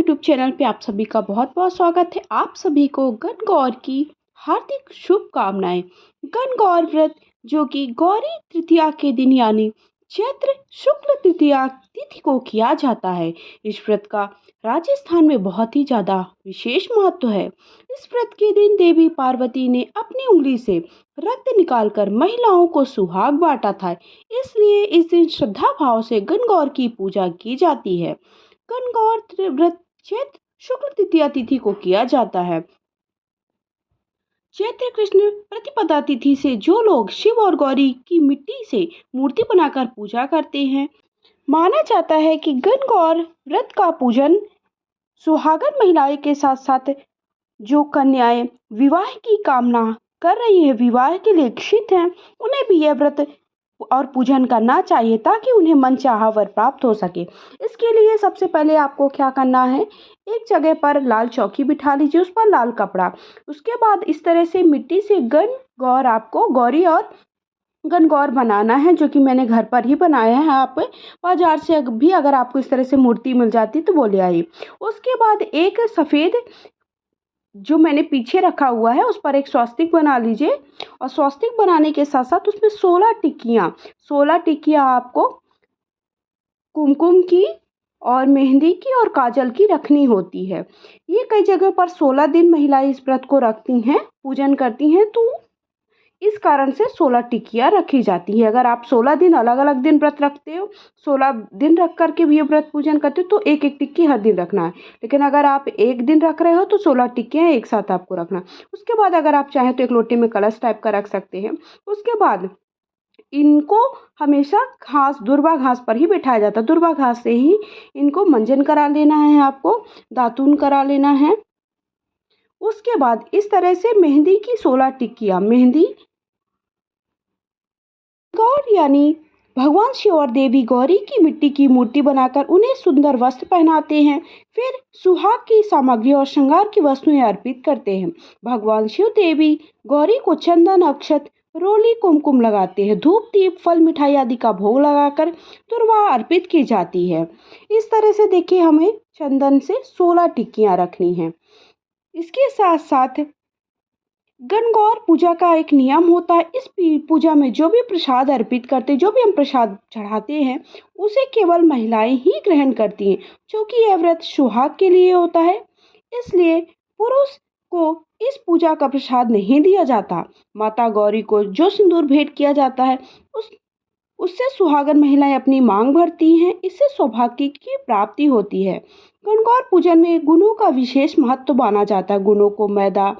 YouTube channel पे आप सभी का बहुत बहुत स्वागत है। आप सभी को गणगौर की हार्दिक शुभकामनाएं। गणगौर व्रत जो कि गौरी तृतीया के दिन यानी चैत्र शुक्ल तृतीया तिथि को किया जाता है। इस व्रत का राजस्थान में बहुत ही ज़्यादा विशेष महत्व है। इस व्रत के दिन देवी पार्वती ने अपनी उंगली से रक्त निकालकर महिलाओं को सुहाग बांटा था। इसलिए इस दिन श्रद्धा भाव से गणगौर की पूजा की जाती है। गणगौर व्रत चैत्र शुक्ल तृतीया तिथि को किया जाता है। चैत्र कृष्ण प्रतिपदा तिथि से जो लोग शिव और गौरी की मिट्टी से मूर्ति बनाकर पूजा करते हैं, माना जाता है कि गणगौर व्रत का पूजन सुहागन महिलाएं के साथ साथ जो कन्याएं विवाह की कामना कर रही है, विवाह के लिए इच्छुक हैं, उन्हें भी यह व्रत और पूजन करना चाहिए ताकि उन्हें मनचाहा वर प्राप्त हो सके। इसके लिए सबसे पहले आपको क्या करना है, एक जगह पर लाल चौकी बिठा लीजिए, उस पर लाल कपड़ा। उसके बाद इस तरह से मिट्टी से गणगौर आपको गौरी और गणगौर बनाना है, जो कि मैंने घर पर ही बनाया है। आप बाजार से भी अगर आपको इस तरह से मूर्ति मिल जाती तो वो ले आइए। उसके बाद एक सफ़ेद जो मैंने पीछे रखा हुआ है उस पर एक स्वस्तिक बना लीजिए और स्वस्तिक बनाने के साथ साथ उसमें 16 टिक्कियाँ आपको कुमकुम की और मेहंदी की और काजल की रखनी होती है। ये कई जगह पर 16 दिन महिलाएं इस व्रत को रखती हैं, पूजन करती हैं, तो इस कारण से 16 टिक्कियाँ रखी जाती है। अगर आप 16 दिन अलग अलग दिन व्रत रखते हो, 16 दिन रख करके भी ये व्रत पूजन करते हो, तो एक एक टिक्की हर दिन रखना है। लेकिन अगर आप एक दिन रख रहे हो तो 16 टिक्कियाँ एक साथ आपको रखना। उसके बाद अगर आप चाहें तो एक लोटे में कलश टाइप का रख सकते हैं। उसके बाद इनको हमेशा घास, दुर्वा घास पर ही बैठाया जाता है। दुर्वा घास से ही इनको मंजन करा लेना है, आपको दातून करा लेना है। उसके बाद इस तरह से मेहंदी की 16 टिक्कियाँ, मेहंदी गौर यानी भगवान शिव और देवी गौरी की मिट्टी की मूर्ति बनाकर उन्हें सुंदर वस्त्र पहनाते हैं। फिर सुहाग की सामग्री और श्रृंगार की वस्तुएं अर्पित करते हैं। भगवान शिव देवी गौरी को चंदन, अक्षत, रोली, कुमकुम लगाते हैं। धूप, दीप, फल, मिठाई आदि का भोग लगाकर दुर्वा अर्पित की जाती है। इस तरह से देखिए, हमें चंदन से 16 टिक्कियाँ रखनी हैं। इसके साथ साथ गणगौर पूजा का एक नियम होता है। इस पूजा में जो भी प्रसाद अर्पित करते, जो भी हम प्रसाद चढ़ाते हैं, उसे केवल महिलाएं ही ग्रहण करती हैं, क्योंकि यह व्रत सुहाग के लिए होता है। इसलिए पुरुष को इस पूजा का प्रसाद नहीं दिया जाता। माता गौरी को जो सिंदूर भेंट किया जाता है उससे सुहागन महिलाएं अपनी मांग भरती हैं। इससे सौभाग्य की प्राप्ति होती है। गणगौर पूजन में गुणों का विशेष महत्व माना जाता है। गुणों को मैदा,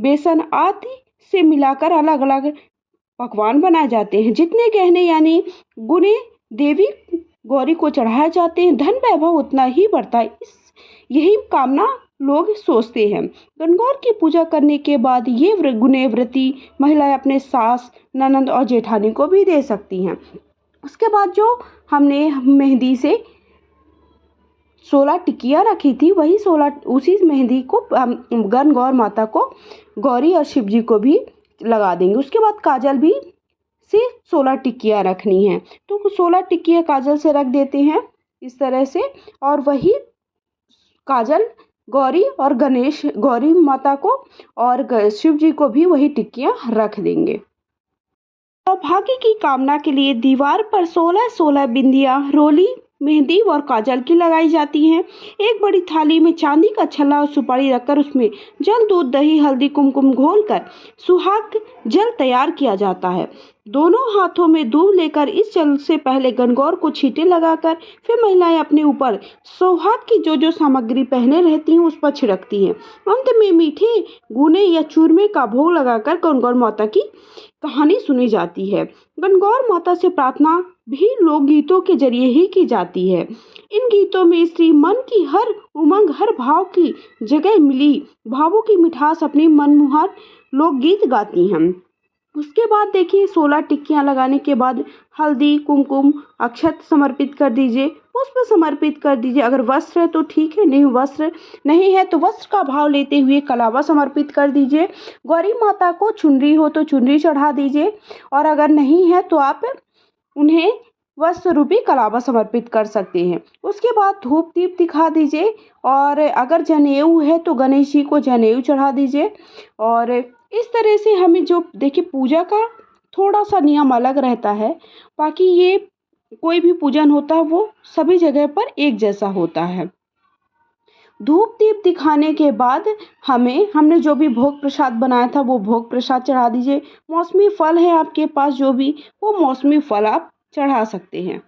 बेसन आदि से मिलाकर अलग अलग पकवान बनाए जाते हैं। जितने गहने यानी गुणे देवी गौरी को चढ़ाए जाते हैं, धन वैभव उतना ही बढ़ता है। यही कामना लोग सोचते हैं। गणगौर की पूजा करने के बाद ये गुणे व्रती महिलाएं अपने सास, ननंद और जेठानी को भी दे सकती हैं। उसके बाद जो हमने मेहंदी से 16 टिक्कियाँ रखी थी, वही 16 उसी मेहंदी को गणगौर माता को, गौरी और शिव जी को भी लगा देंगे। उसके बाद काजल भी से 16 टिक्कियाँ रखनी हैं, तो 16 टिक्कियाँ काजल से रख देते हैं इस तरह से। और वही काजल गौरी और गौरी माता को और शिव जी को भी वही टिक्कियाँ रख देंगे। सौभाग्य की कामना के लिए दीवार पर 16 बिंदियाँ, रोली, मेहंदी और काजल की लगाई जाती हैं। एक बड़ी थाली में चांदी का छल्ला और सुपारी रखकर उसमें जल, दूध, दही, हल्दी, कुमकुम घोलकर सुहाग जल तैयार किया जाता है। दोनों हाथों में दूध लेकर इस जल से पहले गणगौर को छींटे लगाकर फिर महिलाएं अपने ऊपर सुहाग की जो सामग्री पहने रहती हैं उस पर छिड़कती हैं। अंत में मीठे गुने या चूरमे का भोग लगाकर गणगौर माता की कहानी सुनी जाती है। गणगौर माता से प्रार्थना भी लोकगीतों के जरिए ही की जाती है। इन गीतों में स्त्री मन की हर उमंग, हर भाव की जगह मिली भावों की मिठास अपनी मनमुहार लोकगीत गाती हैं। उसके बाद देखिए, 16 टिक्कियाँ लगाने के बाद हल्दी, कुमकुम, अक्षत समर्पित कर दीजिए, पुष्प समर्पित कर दीजिए। अगर वस्त्र है तो ठीक है, नहीं वस्त्र नहीं है तो वस्त्र का भाव लेते हुए कलावा समर्पित कर दीजिए। गौरी माता को चुनरी हो तो चुनरी चढ़ा दीजिए, और अगर नहीं है तो आप उन्हें वस्त्र रूपी कलावा समर्पित कर सकते हैं। उसके बाद धूप दीप दिखा दीजिए और अगर जनेऊ है तो गणेश जी को जनेऊ चढ़ा दीजिए। और इस तरह से हमें जो देखिए पूजा का थोड़ा सा नियम अलग रहता है, बाकी ये कोई भी पूजन होता है वो सभी जगह पर एक जैसा होता है। धूप दीप दिखाने के बाद हमने जो भी भोग प्रसाद बनाया था वो भोग प्रसाद चढ़ा दीजिए। मौसमी फल है आपके पास जो भी, वो मौसमी फल आप चढ़ा सकते हैं।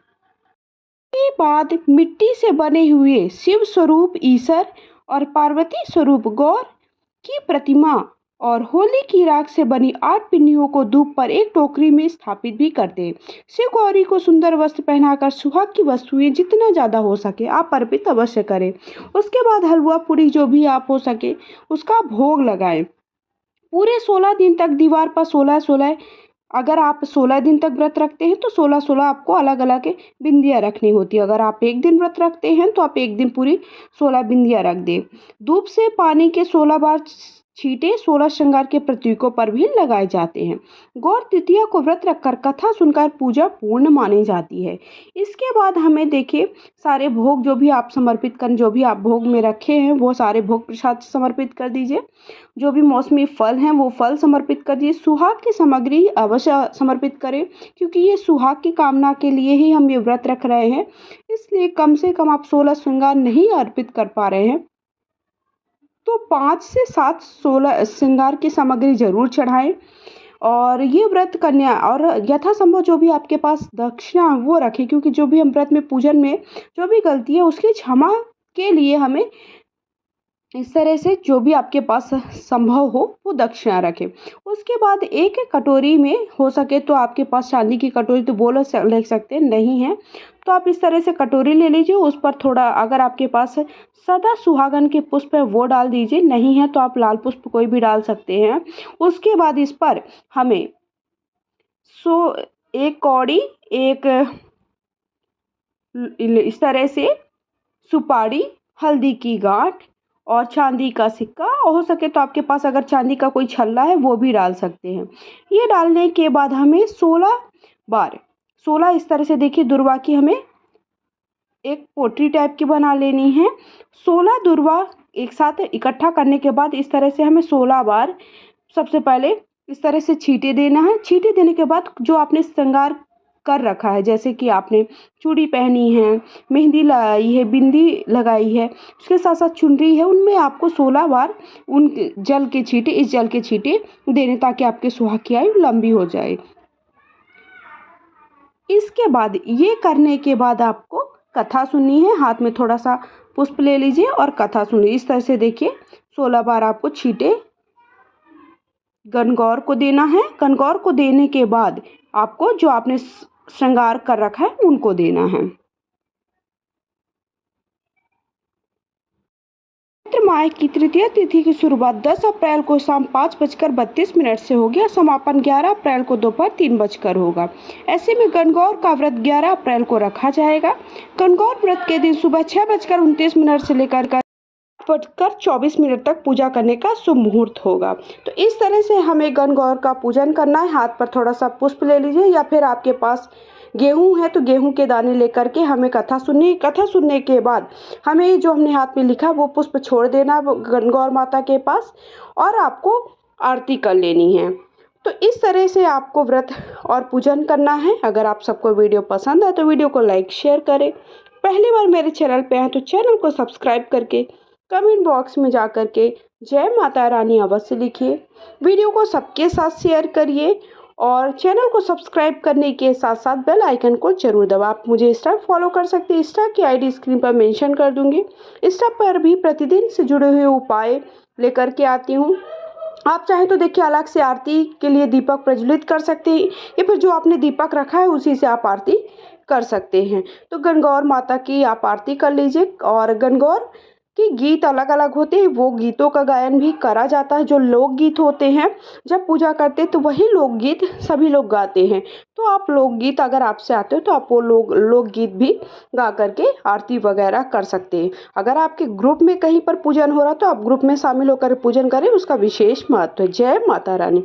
के बाद मिट्टी से बने हुए शिव स्वरूप ईश्वर और पार्वती स्वरूप गौर की प्रतिमा और होली की राख से बनी 8 पिन्नियों को धूप पर एक टोकरी में स्थापित भी करते हैं। शिव गौरी को सुंदर वस्त्र पहनाकर सुहाग की वस्तुएं जितना ज़्यादा हो सके आप अर्पित अवश्य करें। उसके बाद हलवा पूरी जो भी आप हो सके उसका भोग लगाएं। पूरे 16 दिन तक दीवार पर 16-16, अगर आप 16 दिन तक व्रत रखते हैं तो 16-16 आपको अलग अलग बिंदियाँ रखनी होती है। अगर आप एक दिन व्रत रखते हैं तो आप एक दिन पूरी 16 बिंदियाँ रख दें। धूप से पानी के 16 बार छींटे 16 श्रृंगार के प्रतीकों पर भी लगाए जाते हैं। गौर तृतीया को व्रत रखकर कथा सुनकर पूजा पूर्ण मानी जाती है। इसके बाद हमें देखिए सारे भोग जो भी आप समर्पित करें, जो भी आप भोग में रखे हैं वो सारे भोग प्रसाद समर्पित कर दीजिए। जो भी मौसमी फल हैं वो फल समर्पित कर दीजिए। सुहाग की सामग्री अवश्य समर्पित करें क्योंकि ये सुहाग की कामना के लिए ही हम ये व्रत रख रहे हैं, इसलिए कम से कम आप 16 श्रृंगार नहीं अर्पित कर पा रहे हैं तो 5 से 7 16 श्रृंगार की सामग्री जरूर चढ़ाएं। और ये व्रत कन्या और यथासंभव जो भी आपके पास दक्षिणा वो रखें क्योंकि जो भी हम व्रत में पूजन में जो भी गलती है उसकी क्षमा के लिए हमें इस तरह से जो भी आपके पास संभव हो वो दक्षिणा रखें। उसके बाद एक कटोरी में हो सके तो आपके पास चांदी की कटोरी तो वो ले सकते हैं, नहीं है तो आप इस तरह से कटोरी ले लीजिए। उस पर थोड़ा अगर आपके पास सदा सुहागन के पुष्प है वो डाल दीजिए, नहीं है तो आप लाल पुष्प कोई भी डाल सकते हैं। उसके बाद इस पर हमें एक कौड़ी एक इस तरह से सुपारी, हल्दी की गांठ और चांदी का सिक्का, और हो सके तो आपके पास अगर चांदी का कोई छल्ला है वो भी डाल सकते हैं। ये डालने के बाद हमें 16 बार 16 इस तरह से देखिए दुर्वा की हमें एक पोटली टाइप की बना लेनी है। 16 दुर्वा एक साथ इकट्ठा करने के बाद इस तरह से हमें 16 बार सबसे पहले इस तरह से छींटे देना है। छींटे देने के बाद जो आपने श्रृंगार कर रखा है, जैसे कि आपने चूड़ी पहनी है, मेहंदी लगाई है, बिंदी लगाई है, उसके साथ साथ चुनरी है, उनमें आपको 16 बार उन जल के छींटे इस जल के छींटे देने ताकि आपके सुहाग की आयु लंबी हो जाए। इसके बाद ये करने के बाद आपको कथा सुननी है। हाथ में थोड़ा सा पुष्प ले लीजिए और कथा सुनिए। इस तरह से देखिए 16 बार आपको छींटे गणगौर को देना है। गणगौर को देने के बाद आपको जो आपने श्रृंगार कर रखा है उनको देना है। चैत्र माह की तृतीया तिथि की शुरुआत 10 अप्रैल को शाम 5:32 से होगी और समापन 11 अप्रैल को दोपहर 3 होगा। ऐसे में गणगौर का व्रत 11 अप्रैल को रखा जाएगा। गणगौर व्रत के दिन सुबह 6:29 से लेकर 8:24 तक पूजा करने का शुभ मुहूर्त होगा। तो इस तरह से हमें गणगौर का पूजन करना है। हाथ पर थोड़ा सा पुष्प ले लीजिए या फिर आपके पास गेहूं है तो गेहूं के दाने लेकर के हमें कथा सुननी। कथा सुनने के बाद हमें जो हमने हाथ में लिखा वो पुष्प छोड़ देना गणगौर माता के पास और आपको आरती कर लेनी है। तो इस तरह से आपको व्रत और पूजन करना है। अगर आप सबको वीडियो पसंद है तो वीडियो को लाइक शेयर करें। पहली बार मेरे चैनल पे हैं तो चैनल को सब्सक्राइब करके कमेंट बॉक्स में जा कर के जय माता रानी अवश्य लिखिए। वीडियो को सबके साथ शेयर करिए और चैनल को सब्सक्राइब करने के साथ साथ बेल आइकन को जरूर दबाएं। आप मुझे इंस्टा फॉलो कर सकते हैं। इंस्टा की आईडी स्क्रीन पर मेंशन कर दूंगी। इंस्टा पर भी प्रतिदिन से जुड़े हुए उपाय लेकर के आती हूँ। आप चाहें तो देखिए अलग से आरती के लिए दीपक प्रज्वलित कर सकते हैं या फिर जो आपने दीपक रखा है उसी से आप आरती कर सकते हैं। तो गणगौर माता की आप आरती कर लीजिए। और गणगौर कि गीत अलग अलग होते हैं, वो गीतों का गायन भी करा जाता है। जो लोकगीत होते हैं जब पूजा करते हैं तो वही लोकगीत सभी लोग गाते हैं। तो आप लोकगीत अगर आपसे आते हो तो आप वो लोकगीत भी गा करके आरती वगैरह कर सकते हैं। अगर आपके ग्रुप में कहीं पर पूजन हो रहा तो आप ग्रुप में शामिल होकर पूजन करें, उसका विशेष महत्व है। जय माता रानी।